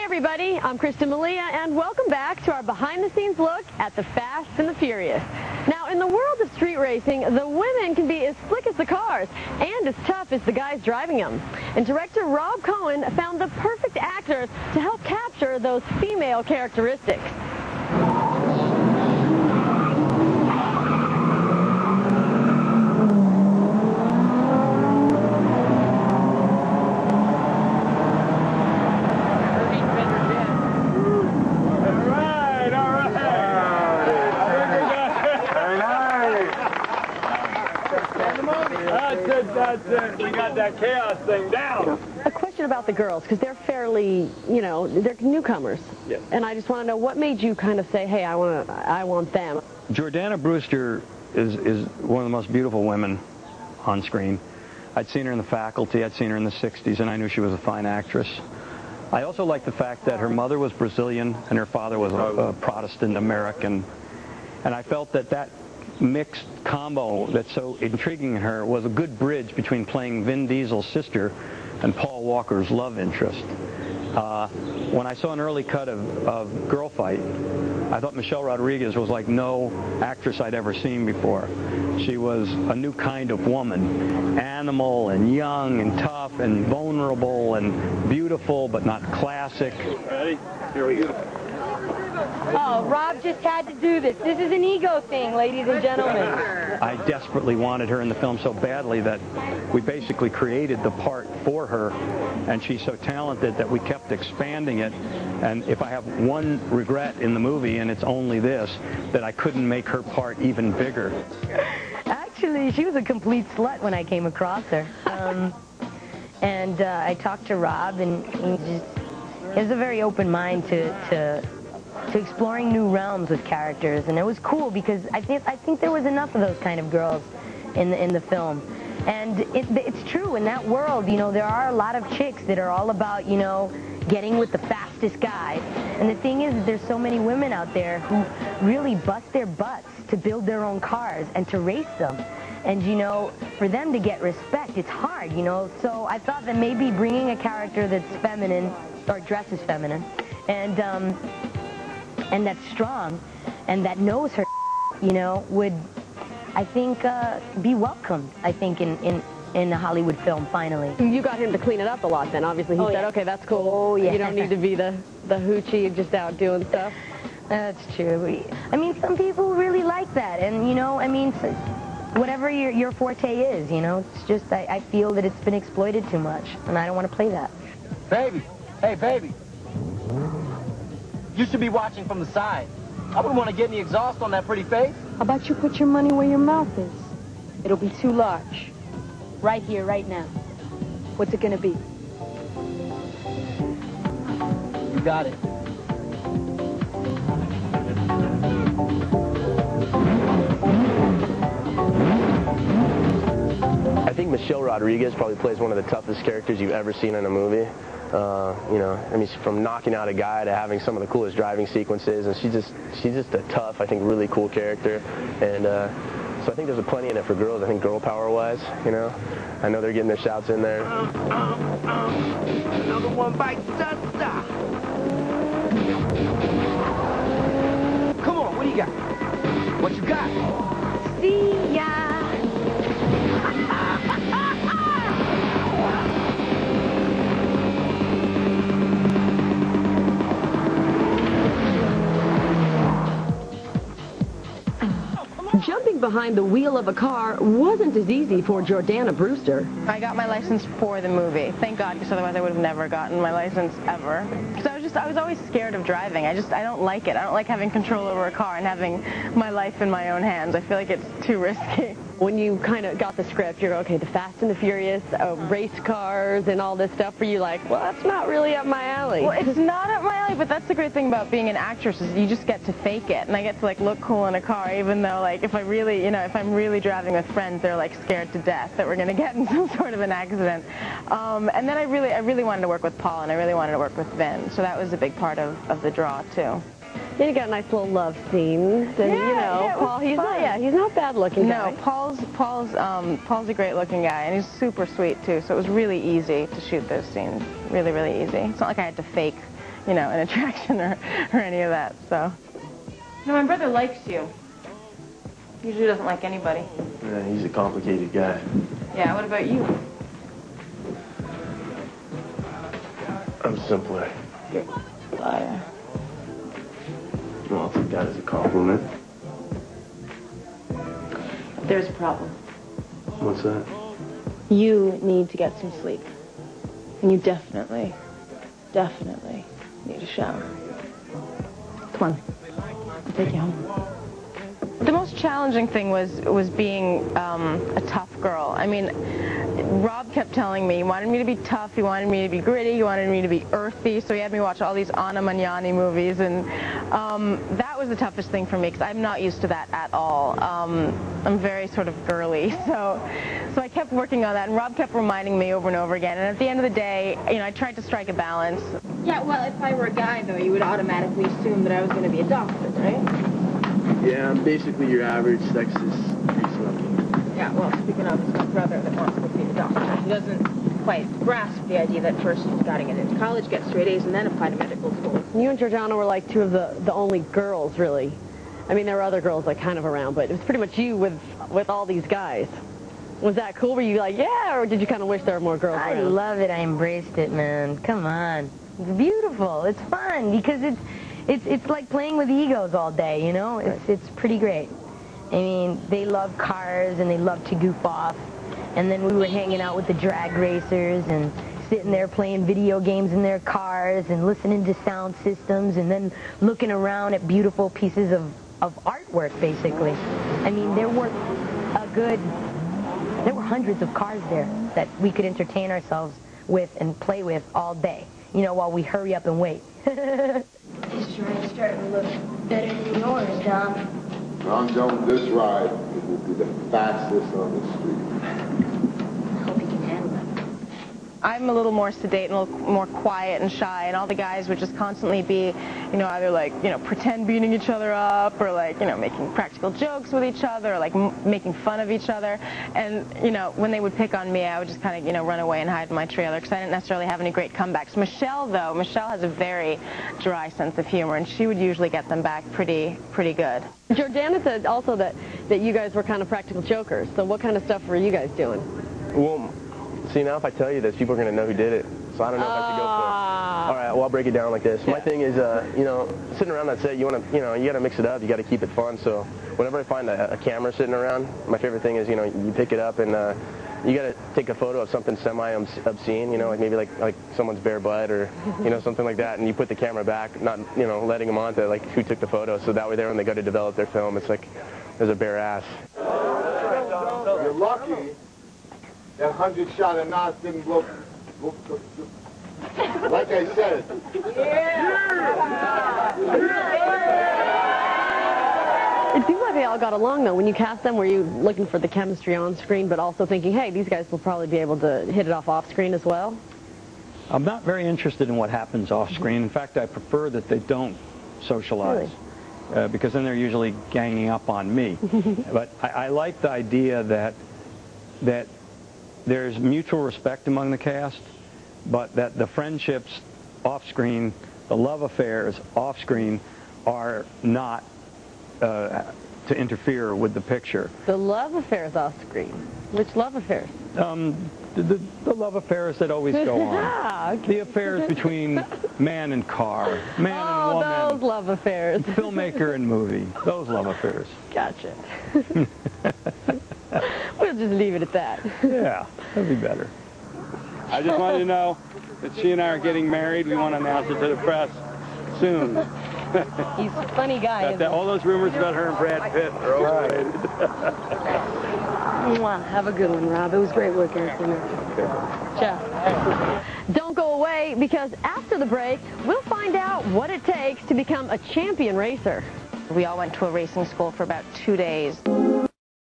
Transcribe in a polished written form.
everybody, I'm Kristen Malia, and welcome back to our behind-the-scenes look at the Fast and the Furious. Now, in the world of street racing, the women can be as slick as the cars and as tough as the guys driving them. And director Rob Cohen found the perfect actors to help capture those female characteristics. That's it. We got that chaos thing down. A question about the girls, because they're fairly, they're newcomers. Yes. And I just want to know, what made you kind of say, hey, I want them? Jordana Brewster is one of the most beautiful women on screen. I'd seen her in The Faculty, I'd seen her in the 60s, and I knew she was a fine actress. I also liked the fact that her mother was Brazilian and her father was a Protestant American. And I felt that mixed combo that's so intriguing in her was a good bridge between playing Vin Diesel's sister and Paul Walker's love interest. When I saw an early cut of Girl Fight, I thought Michelle Rodriguez was like no actress I'd ever seen before. She was a new kind of woman, animal and young and tough and vulnerable and beautiful but not classic. Ready? Here we go. Oh, Rob just had to do this. This is an ego thing, ladies and gentlemen. I desperately wanted her in the film so badly that we basically created the part for her, and she's so talented that we kept expanding it. And if I have one regret in the movie, and it's only this, that I couldn't make her part even bigger. Actually, she was a complete slut when I came across her. I talked to Rob, and he has a very open mind to exploring new realms with characters, and it was cool because I think there was enough of those kind of girls in the film. And it's true, in that world, there are a lot of chicks that are all about, getting with the fastest guys. And the thing is, there's so many women out there who really bust their butts to build their own cars and to race them. And, for them to get respect, it's hard, So I thought that maybe bringing a character that's feminine, or dresses feminine, and that's strong, and that knows her, would, I think, be welcomed, I think, in a Hollywood film, finally. You got him to clean it up a lot then. Obviously, he said, okay, that's cool. Oh, yeah. You don't need to be the hoochie just out doing stuff. That's true. I mean, some people really like that, and, whatever your forte is, it's just, I feel that it's been exploited too much, and I don't want to play that. Baby, hey, baby. You should be watching from the side. I wouldn't want to get any exhaust on that pretty face. How about you put your money where your mouth is? It'll be too large. Right here, right now. What's it gonna be? You got it. I think Michelle Rodriguez probably plays one of the toughest characters you've ever seen in a movie. From knocking out a guy to having some of the coolest driving sequences, and she's just a tough, I think, really cool character. And so I think there's plenty in it for girls. I think girl power-wise, I know they're getting their shouts in there. Another one bites the dust. Come on, what do you got? What you got? See ya! Jumping behind the wheel of a car wasn't as easy for Jordana Brewster. I got my license for the movie. Thank God, because otherwise I would have never gotten my license ever. Because I was always scared of driving. I don't like it. I don't like having control over a car and having my life in my own hands. I feel like it's too risky. When you kind of got the script, you're okay, the Fast and the Furious, race cars and all this stuff, were you like, well, that's not really up my alley? Well, it's not up my alley, but that's the great thing about being an actress is you just get to fake it. And I get to, look cool in a car, even though, if I really, if I'm really driving with friends, they're, scared to death that we're going to get in some sort of an accident. And then I really wanted to work with Paul, and I really wanted to work with Vin. So that was a big part of the draw, too. Then you got a nice little love scene. And, Paul, he's not bad looking guy. No, Paul's a great looking guy, and he's super sweet too. So it was really easy to shoot those scenes. Really, really easy. It's not like I had to fake, you know, an attraction or any of that. So, you know, my brother likes you. Usually doesn't like anybody. Yeah, he's a complicated guy. Yeah, what about you? I'm simpler. You're a liar. Well, I'll take that as a compliment. There's a problem. What's that? You need to get some sleep. And you definitely need a shower. Come on. I'll take you home. The most challenging thing was being a tough girl. I mean, Rob kept telling me he wanted me to be tough, he wanted me to be gritty, he wanted me to be earthy, so he had me watch all these Anna Magnani movies, and that was the toughest thing for me, because I'm not used to that at all. I'm very sort of girly, so I kept working on that, and Rob kept reminding me over and over again, and at the end of the day, you know, I tried to strike a balance. Yeah, well, if I were a guy, though, you would automatically assume that I was going to be a doctor, right? Yeah, I'm basically your average sexist grease-monkey. Yeah, well, speaking of, it's my brother that wants to be a doctor. He doesn't quite grasp the idea that first you've got to get into college, get straight A's, and then apply to medical school. You and Georgiana were like two of the only girls, really. I mean, there were other girls like kind of around, but it was pretty much you with all these guys. Was that cool? Were you like, yeah, or did you kind of wish there were more girls around? I love it. I embraced it, man. Come on. It's beautiful. It's fun because it's like playing with egos all day, you know? It's pretty great. I mean, they love cars and they love to goof off. And then we were hanging out with the drag racers and sitting there playing video games in their cars and listening to sound systems and then looking around at beautiful pieces of artwork, basically. I mean, there were hundreds of cars there that we could entertain ourselves with and play with all day, you know, while we hurry up and wait. This ride's starting to look better than yours, Dom. I'm done with this ride. It will be the fastest on the street. I hope you can handle it. I'm a little more sedate and a little more quiet and shy, and all the guys would just constantly be, you know, either like, you know, pretend beating each other up, or like, you know, making practical jokes with each other, or like making fun of each other. And, you know, when they would pick on me, I would just kind of, you know, run away and hide in my trailer, because I didn't necessarily have any great comebacks. Michelle, though, Michelle has a very dry sense of humor, and she would usually get them back pretty good. Georgiana said also that you guys were kind of practical jokers. So what kind of stuff were you guys doing? Well, see, now if I tell you this, people are going to know who did it. So I don't know if I should go for it. All right, well, I'll break it down like this. My thing is, you know, sitting around that set, you want to, you know, you got to mix it up. You got to keep it fun. So whenever I find a camera sitting around, my favorite thing is, you know, you pick it up and you got to take a photo of something semi-obscene, you know, like maybe like someone's bare butt or, you know, something like that. And you put the camera back, not, you know, letting them on to, like, who took the photo. So that way there, when they go to develop their film, it's like there's a bare ass. You're lucky. That 100-shot of Nas didn't look like I said. It seems like they all got along, though. When you cast them, were you looking for the chemistry on screen, but also thinking, hey, these guys will probably be able to hit it off screen as well? I'm not very interested in what happens off screen. In fact, I prefer that they don't socialize. Really? Because then they're usually ganging up on me. But I like the idea that there's mutual respect among the cast, but that the friendships off-screen, the love affairs off-screen, are not to interfere with the picture. The love affairs off-screen? Which love affairs? The love affairs that always go on. Okay. The affairs between man and car, man and woman. Oh, those love affairs. Filmmaker and movie, those love affairs. Gotcha. We'll just leave it at that. Yeah, that'd be better. I just wanted to know that she and I are getting married. We want to announce it to the press soon. He's a funny guy. All those rumors about her and Brad Pitt are overrated. Have a good one, Rob. It was great working with you. Ciao. Don't go away, because after the break, we'll find out what it takes to become a champion racer. We all went to a racing school for about 2 days.